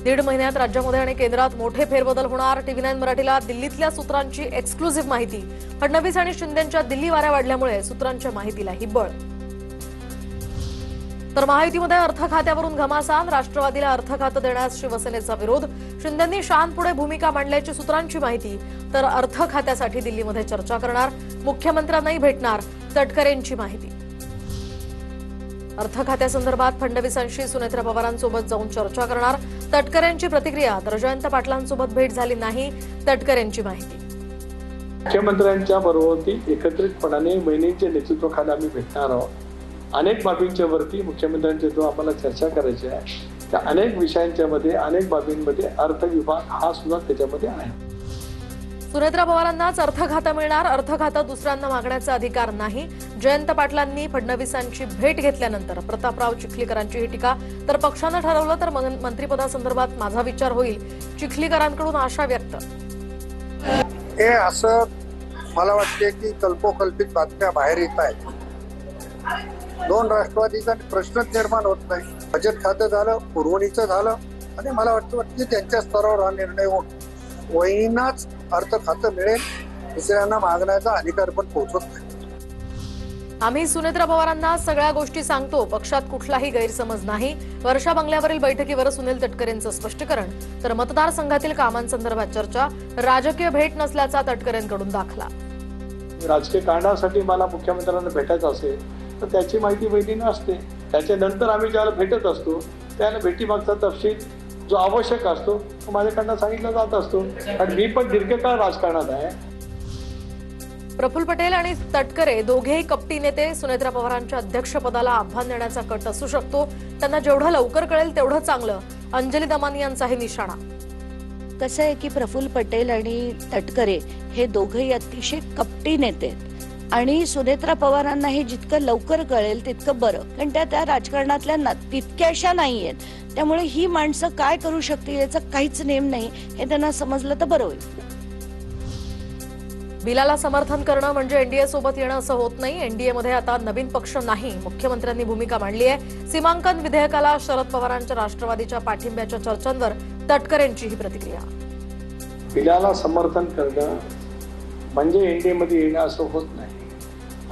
दीड महिन्यात राज्यामध्ये आणि केंद्रात मोठे फेरबदल होणार। TV9 मराठीला दिल्लीतल्या सूत्रांची एक्सक्लुझिव्ह माहिती। फडणवीस आणि शिंदेंच्या दिल्ली वाऱ्या वाढल्यामुळे सूत्रांच्या माहितीलाही बळ। तर महायुतीमध्ये अर्थ खात्यावरून घमासान। राष्ट्रवादीला अर्थ खातं देण्यास शिवसेनेचा विरोध। शिंदेंनी शांतपुढे भूमिका मांडल्याची सूत्रांची माहिती। तर अर्थ खात्यासाठी दिल्लीमध्ये चर्चा करणार, मुख्यमंत्र्यांनाही भेटणार, तटकरेंची माहिती। अर्थ खात्यासंदर्भात फडणवीसांशी सुनेत्रा पवारांसोबत जाऊन चर्चा करणार, तटकरेंची प्रतिक्रिया। तर जयंत पाटलांसोबत भेट झाली नाही, तटकरेंची माहिती। मुख्यमंत्र्यांच्या बरोबरती एकत्रितपणाने वहिनींच्या नेतृत्वाखाली आम्ही भेटणार आहोत। अनेक बाबींच्या वरती मुख्यमंत्र्यांच्या जो आम्हाला चर्चा करायची आहे, त्या अनेक विषयांच्या मध्ये अनेक बाबींमध्ये अर्थ विभाग हा सुद्धा त्याच्यामध्ये आहे। सुनेत्रा पवारांनाच अर्थ खातं मिळणार, अर्थ खातं दुसऱ्यांना मागण्याचा अधिकार नाही। जयंत पाटलांनी फडणवीसांची भेट घेतल्यानंतर प्रतापराव चिखलीकरांची ही टीका। तर पक्षानं ठरवलं तर मंत्रिपदासंदर्भात माझा विचार होईल, चिखलीकरांकडून आशा व्यक्त। हे असं मला वाटते की कल्पोकल्पित बातम्या बाहेर येत आहेत। दोन राष्ट्रवादीचा प्रश्नच निर्माण होत नाही। बजेट खातं झालं, पुरवणीचं झालं आणि मला वाटतं की त्यांच्या स्तरावर हा निर्णय होऊन वहिनींनाच अर्थ खातं मिळेल, दुसऱ्यांना मागण्याचा अधिकार पण पोहोचत नाही। आम्ही सुनेत्रा पवारांना सगळ्या गोष्टी सांगतो, पक्षात कुठलाही गैरसमज नाही। वर्षा बंगल्यावरील बैठकीवर सुनील तटकरेंचं स्पष्टीकरण। तर मतदारसंघातील कामांसंदर्भात चर्चा, राजकीय भेट नसल्याचा तटकरेंकडून दाखला। राजकीय कारणासाठी मला मुख्यमंत्र्यांना भेटायचं असेल तर त्याची माहिती वहिनींना असते। त्याच्यानंतर आम्ही ज्याला भेटत असतो त्याला भेटीमागचा तपशील जो आवश्यक असतो तो माझ्याकडनं सांगितला जात असतो। आणि मी पण दीर्घकाळ राजकारणात आहे। प्रफुल्ल पटेल आणि तटकरे दोघेही कपटी नेते। सुनेत्रा पवारांच्या अध्यक्षपदाला आव्हान देण्याचा कट असू शकतो, त्यांना जेवढं लवकर कळेल तेवढं चांगलं। अंजली दमानी यांचाही निशाणा। कसं आहे की प्रफुल्ल पटेल आणि तटकरे हे दोघेही अतिशय कपटी नेते आहेत आणि सुनेत्रा पवारांना हे जितकं लवकर कळेल तितकं बरं, कारण त्या राजकारणातल्या तितक्याशा नाहीयेत। त्यामुळे ही माणसं काय करू शकतील याचा काहीच नेम नाही, हे त्यांना समजलं तर बरं होईल। बिलाला समर्थन करणं म्हणजे एनडीए सोबत येणं असं होत नाही। एनडीए मध्ये आता नवीन पक्ष नाही, मुख्यमंत्र्यांनी भूमिका मांडली आहे। सीमांकन विधेयकाला शरद पवारांच्या राष्ट्रवादीच्या पाठिंब्याच्या चर्चांवर तटकरेंची ही प्रतिक्रिया। बिलाला समर्थन करणं म्हणजे एनडीए मध्ये येणं असं होत नाही।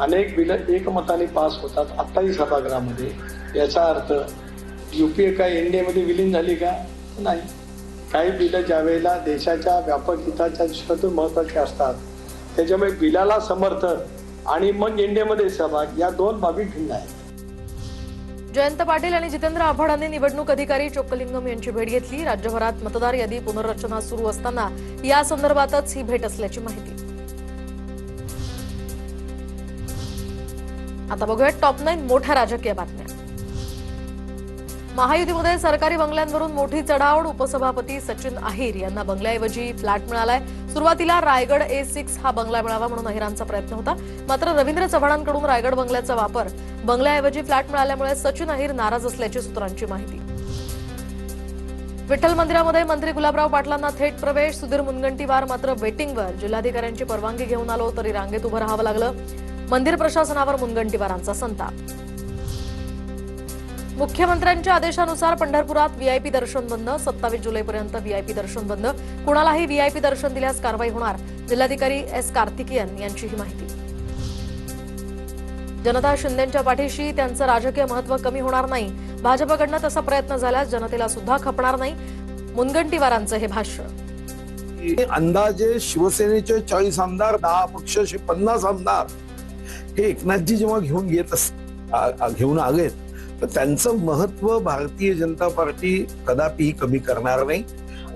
अनेक बिलं एकमताने पास होतात आताही सभागृहामध्ये। याचा अर्थ यूपीए काय एनडीए मध्ये विलीन झाली का? नाही। काही बिलं ज्यावेळेला देशाच्या व्यापक हिताच्या दृष्टीतून महत्वाचे असतात, त्याच्यामुळे बिलाला समर्थन आणि मग एनडीए मध्ये सहभाग या दोन बाबी भिन्न आहेत। जयंत पाटील आणि जितेंद्र आव्हाडांनी निवडणूक अधिकारी चोक्कलिंगम यांची भेट घेतली। राज्यभरात मतदार यादी पुनर्रचना सुरू असताना या संदर्भातच ही भेट असल्याची माहिती। आता बघूया टॉप 9 मोठ्या राजकीय बातम्या। महायुतीमध्ये सरकारी बंगल्यांवरून मोठी चढाओढ। उपसभापती सचिन अहिर यांना बंगल्याऐवजी फ्लॅट मिळालाय। सुरुवातीला रायगड A6 हा बंगला मिळावा म्हणून अहिरांचा प्रयत्न होता, मात्र रवींद्र चव्हाणांकडून रायगड बंगल्याचा वापर, बंगल्याऐवजी फ्लॅट मिळाल्यामुळे सचिन अहिर नाराज असल्याची सूत्रांची माहिती। विठ्ठल मंदिरामध्ये मंत्री गुलाबराव पाटलांना थेट प्रवेश। सुधीर मुनगंटीवार मात्र वेटिंगवर। जिल्हाधिकाऱ्यांची परवानगी घेऊन आलो तरी रांगेत उभं राहावं लागलं। मंदिर प्रशासनावर मुनगंटीवारांचा संताप। मुख्यमंत्र्यांच्या आदेशानुसार पंढरपुरात व्हीआयपी दर्शन बंद। 27 जुलैपर्यंत व्हीआयपी दर्शन बंद। कुणालाही व्हीआयपी दर्शन दिल्यास कारवाई होणार। जिल्हाधिकारी S कार्तिकेयन यांची ही माहिती। जनता शिंदेंच्या पाठीशी, त्यांचं राजकीय महत्व कमी होणार नाही। भाजपकडनं तसा प्रयत्न झाल्यास जनतेला सुद्धा खपणार नाही, मुनगंटीवारांचं हे भाष्य। अंदाजे शिवसेनेचे 40 आमदार, 10 पक्ष, 50 आमदार हे एकनाथजी जेव्हा घेऊन आलेत तर त्यांचं महत्व भारतीय जनता पार्टी कदापि कमी करणार नाही।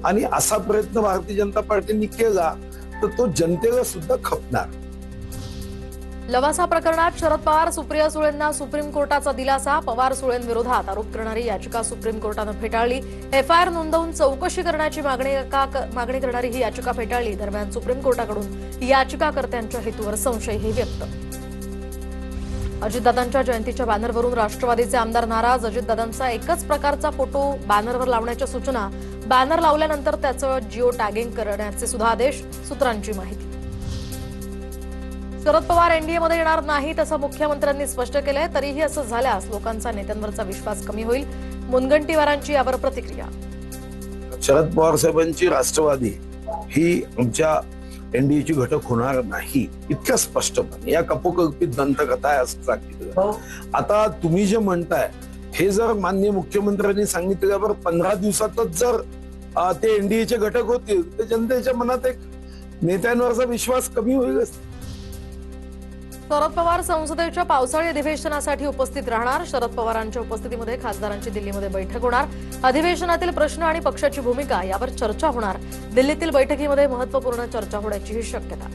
आणि असा प्रयत्न भारतीय जनता पार्टीने केला तर तो जनतेला सुद्धा खपणार। लवासा प्रकरणात शरद पवार, सुप्रिया सुळेंना सुप्रीम कोर्टाचा दिलासा। पवार सुळेंविरोधात आरोप करणारी याचिका सुप्रीम कोर्टानं फेटाळली। एफआयआर नोंदवून चौकशी करण्याची मागणी करणारी ही याचिका फेटाळली। दरम्यान सुप्रीम कोर्टाकडून याचिकाकर्त्यांच्या हेतूवर संशयही व्यक्त। अजितदादांच्या जयंतीच्या बॅनरवरून राष्ट्रवादीचे आमदार नाराज। अजितदादांचा एकच प्रकारचा फोटो बॅनरवर लावण्याच्या सूचना। बॅनर लावल्यानंतर त्याचं जिओ टॅगिंग करण्याचे सुद्धा आदेश, सूत्रांची माहिती। शरद पवार एनडीएमध्ये येणार नाही तसं मुख्यमंत्र्यांनी स्पष्ट केलंय। तरीही असं झाल्यास लोकांचा नेत्यांवरचा विश्वास कमी होईल। मुनगंटीवारांची यावर प्रतिक्रिया। शरद पवार साहेबांची राष्ट्रवादी ही आमच्या एनडीएची घटक होणार नाही, इतक्या स्पष्टपणे. या कपोकल्पित दंतकथा आहे असं सांगितलं. आता तुम्ही जे म्हणताय हे जर माननीय मुख्यमंत्र्यांनी सांगितल्यावर 15 दिवसातच जर ते एनडीएचे घटक होतील तर जनतेच्या मनात एक नेत्यांवरचा विश्वास कमी होईलच. शरद पवार संसदेच्या पावसाळी अधिवेशनासाठी उपस्थित राहणार. शरद पवारांच्या उपस्थितीमध्ये खासदारांची दिल्लीमध्ये बैठक होणार. अधिवेशनातील प्रश्न आणि पक्षाची भूमिका यावर चर्चा होणार. दिल्लीतील बैठकीमध्ये महत्त्वपूर्ण चर्चा होण्याचीही शक्यता.